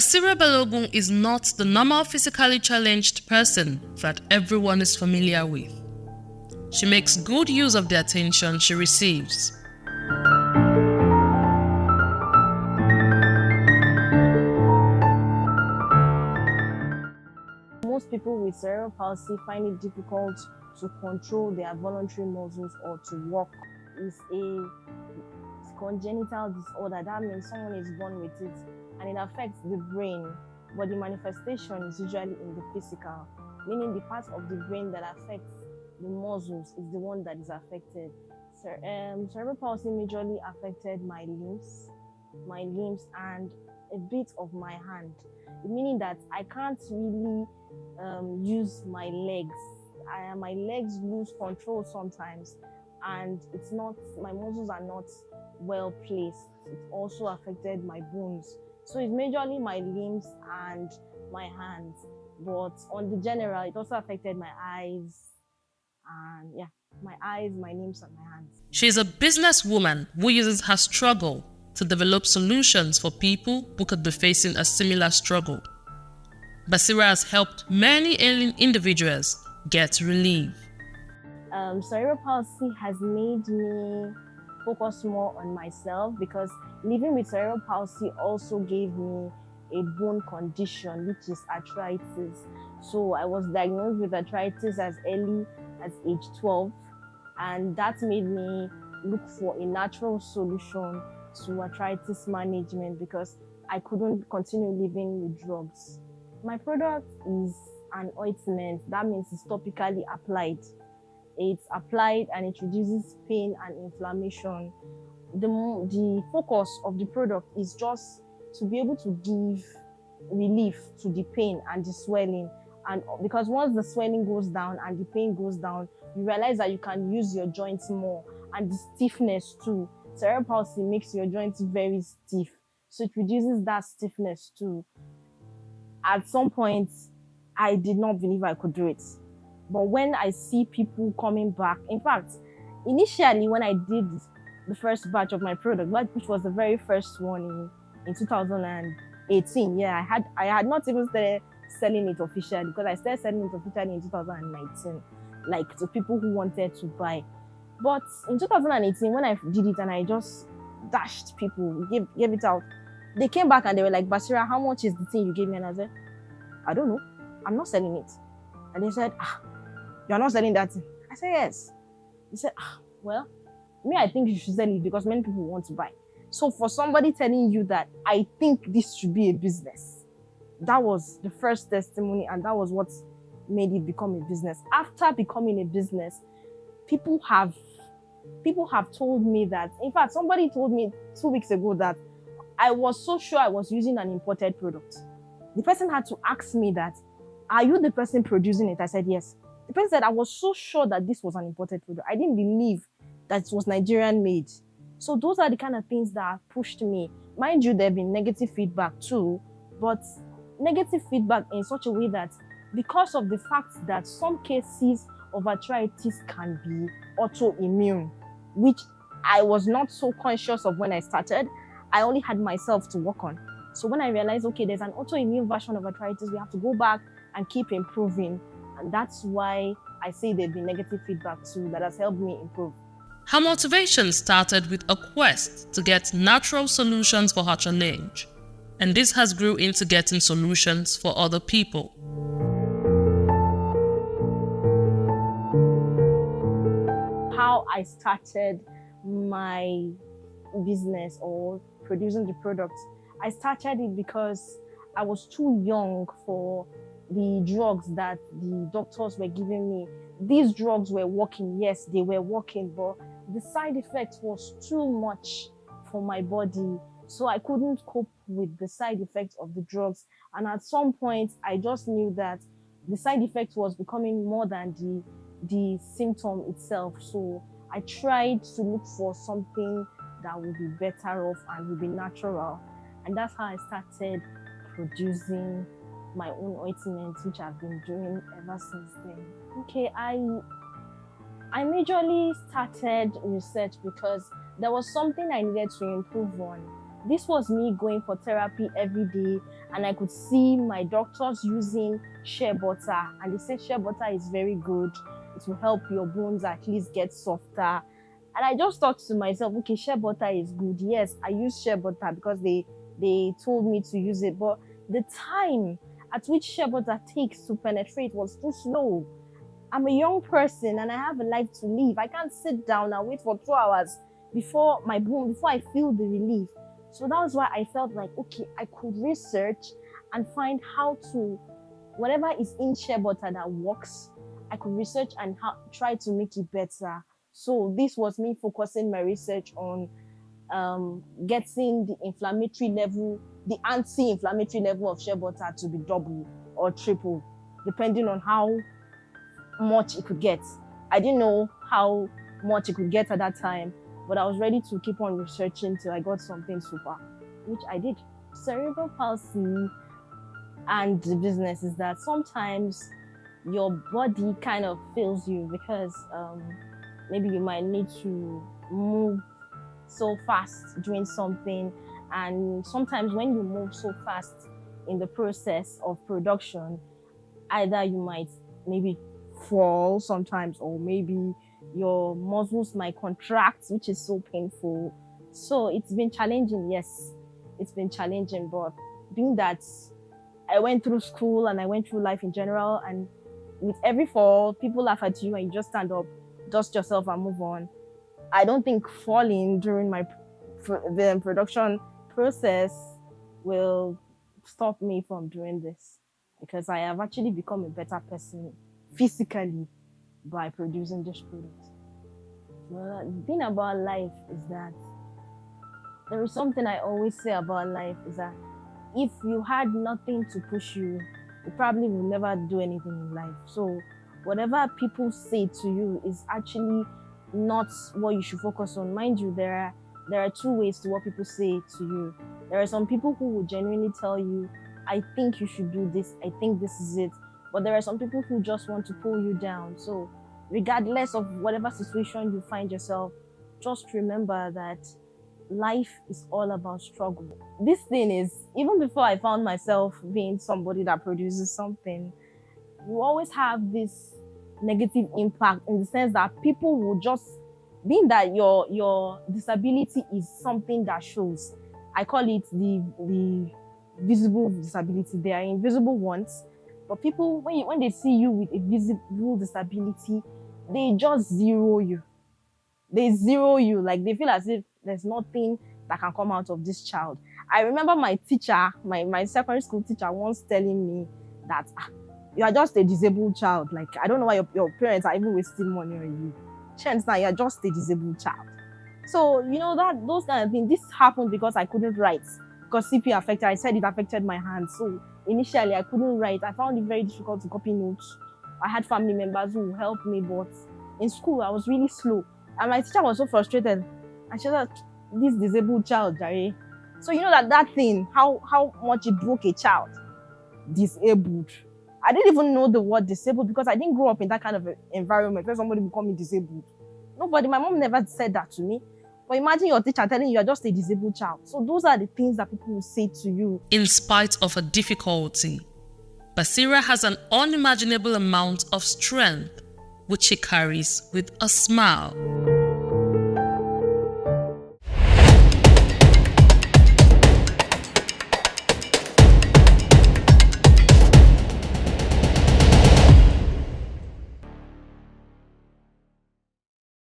Basirah Balogun is not the normal physically challenged person that everyone is familiar with. She makes good use of the attention she receives. Most people with cerebral palsy find it difficult to control their voluntary muscles or to walk. It's a congenital disorder. That means someone is born with it and it affects the brain, but the manifestation is usually in the physical, meaning the part of the brain that affects the muscles is the one that is affected. Cerebral palsy majorly affected my limbs and a bit of my hand, meaning that I can't really use my legs. My legs lose control sometimes, and my muscles are not well placed. It also affected my bones. So it's majorly my limbs and my hands, but on the general, it also affected my eyes and my eyes, my limbs, and my hands. She's a businesswoman who uses her struggle to develop solutions for people who could be facing a similar struggle. Basirah has helped many ailing individuals get relief. Cerebral palsy has made me focus more on myself, because living with cerebral palsy also gave me a bone condition, which is arthritis. So I was diagnosed with arthritis as early as age 12, and that made me look for a natural solution to arthritis management, because I couldn't continue living with drugs. My product is an ointment. That means it's topically applied. It's applied and it reduces pain and inflammation. The focus of the product is just to be able to give relief to the pain and the swelling. And because once the swelling goes down and the pain goes down, you realize that you can use your joints more, and the stiffness too. Cerebral palsy makes your joints very stiff, so it reduces that stiffness too. At some point, I did not believe I could do it. But when I see people coming back, in fact, initially when I did the first batch of my product, which was the very first one in 2018, I had not even started selling it officially, because I started selling it officially in 2019, like to people who wanted to buy. But in 2018, when I did it and I just dashed people, gave it out, they came back and they were like, "Basirah, how much is the thing you gave me?" And I said, "I don't know, I'm not selling it." And they said, "You're not selling that thing?" I said, "Yes." They said, "Well, I think you should sell it because many people want to buy." So for somebody telling you that I think this should be a business, that was the first testimony, and that was what made it become a business. After becoming a business, people have told me that, in fact, somebody told me 2 weeks ago that I was so sure I was using an imported product. The person had to ask me that, "Are you the person producing it?" I said, "Yes." The person said, "I was so sure that this was an imported product. I didn't believe that it was Nigerian made." So those are the kind of things that pushed me. Mind you, there have been negative feedback too, but negative feedback in such a way that, because of the fact that some cases of arthritis can be autoimmune, which I was not so conscious of when I started. I only had myself to work on. So when I realized, okay, there's an autoimmune version of arthritis, we have to go back and keep improving. And that's why I say there'd be negative feedback too that has helped me improve. Her motivation started with a quest to get natural solutions for her challenge, and this has grew into getting solutions for other people. How I started my business or producing the product, I started it because I was too young for the drugs that the doctors were giving me. These drugs were working, yes, they were working, but the side effect was too much for my body. So I couldn't cope with the side effects of the drugs. And at some point, I just knew that the side effect was becoming more than the symptom itself. So I tried to look for something that would be better off and would be natural. And that's how I started producing my own ointments, which I've been doing ever since then. Okay, I majorly started research because there was something I needed to improve on. This was me going for therapy every day, and I could see my doctors using shea butter, and they said shea butter is very good. It will help your bones at least get softer. And I just thought to myself, okay, shea butter is good. Yes, I use shea butter because they told me to use it, but the time at which shea butter takes to penetrate was too slow. I'm a young person and I have a life to live. I can't sit down and wait for 2 hours before I feel the relief. So that was why I felt like, okay, I could research and find how to, whatever is in shea butter that works, I could research and try to make it better. So this was me focusing my research on getting the inflammatory level, the anti-inflammatory level of shea butter to be double or triple, depending on how much it could get. I didn't know how much it could get at that time, but I was ready to keep on researching till I got something super, which I did. Cerebral palsy and the business is that sometimes your body kind of fails you because maybe you might need to move so fast doing something, and sometimes when you move so fast in the process of production, either you might maybe fall sometimes, or maybe your muscles might contract, which is so painful. So it's been challenging. Yes, it's been challenging, but being that I went through school and I went through life in general, and with every fall people laugh at you and you just stand up, dust yourself and move on. I don't think falling during my the production process will stop me from doing this, because I have actually become a better person physically by producing this product. Well, the thing about life is that there is something I always say about life is that if you had nothing to push you, you probably will never do anything in life. So whatever people say to you is actually not what you should focus on. Mind you, there are two ways to what people say to you. There are some people who will genuinely tell you, I think you should do this, I think this is it. But there are some people who just want to pull you down. So regardless of whatever situation you find yourself, just remember that life is all about struggle. This thing is, even before I found myself being somebody that produces something, you always have this negative impact in the sense that people will just, being that your disability is something that shows. I call it the visible disability. They are invisible ones, but people, when they see you with a visible disability, they just zero you. They zero you, like they feel as if there's nothing that can come out of this child. I remember my teacher, my secondary school teacher, once telling me that you are just a disabled child. Like, I don't know why your parents are even wasting money on you. Chance now, you're just a disabled child. So, you know, that those kind of things. This happened because I couldn't write. Because CP affected, I said it affected my hands. So initially I couldn't write. I found it very difficult to copy notes. I had family members who helped me, but in school I was really slow. And my teacher was so frustrated. And she said, this disabled child, Jare. So you know that thing, how much it broke a child. Disabled. I didn't even know the word disabled because I didn't grow up in that kind of environment where somebody would call me disabled. Nobody, my mom never said that to me. But imagine your teacher telling you you're just a disabled child. So those are the things that people will say to you. In spite of a difficulty, Basirah has an unimaginable amount of strength, which she carries with a smile.